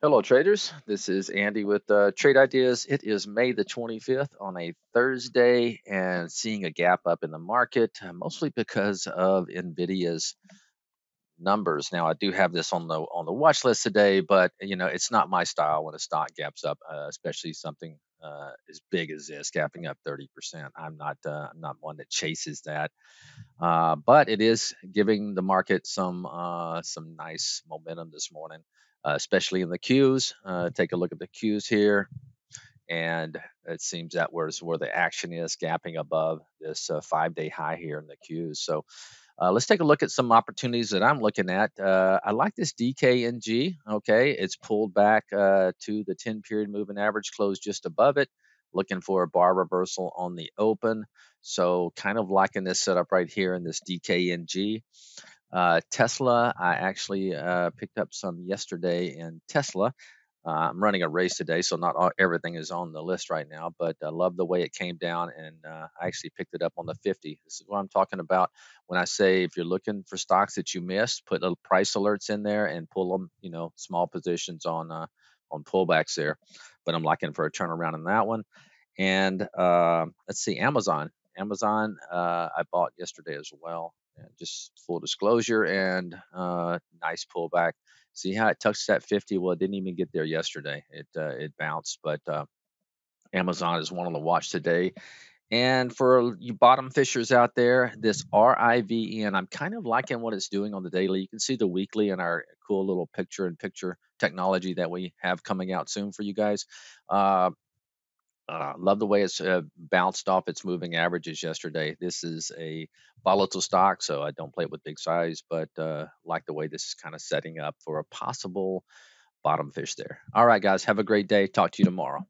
Hello, traders. This is Andy with Trade Ideas. It is May the 25th on a Thursday, and seeing a gap up in the market, mostly because of Nvidia's numbers. Now, I do have this on the watch list today, but it's not my style when a stock gaps up, especially something as big as this, gapping up 30%. I'm not one that chases that, but it is giving the market some nice momentum this morning, especially in the Qs. Take a look at the Qs here, and it seems that where the action is, gapping above this 5-day high here in the Qs. So let's take a look at some opportunities that I'm looking at. I like this DKNG. Okay, it's pulled back to the 10-period moving average, closed just above it. Looking for a bar reversal on the open. So kind of liking this setup right here in this DKNG. Tesla, I actually picked up some yesterday in Tesla. I'm running a race today, so not everything is on the list right now, but I love the way it came down, and I actually picked it up on the 50. This is what I'm talking about when I say if you're looking for stocks that you missed, put little price alerts in there and pull them, small positions on pullbacks there. But I'm looking for a turnaround in that one. And let's see, Amazon. Amazon, I bought yesterday as well. And just full disclosure, and nice pullback. See how it touched that 50? Well, it didn't even get there yesterday. It bounced, but Amazon is one on the watch today. And for you bottom fishers out there, this RIVN, I'm kind of liking what it's doing on the daily. You can see the weekly in our cool little picture-in-picture technology that we have coming out soon for you guys. Uh, love the way it's bounced off its moving averages yesterday. This is a volatile stock, so I don't play it with big size, but like the way this is kind of setting up for a possible bottom fish there. All right, guys, have a great day. Talk to you tomorrow.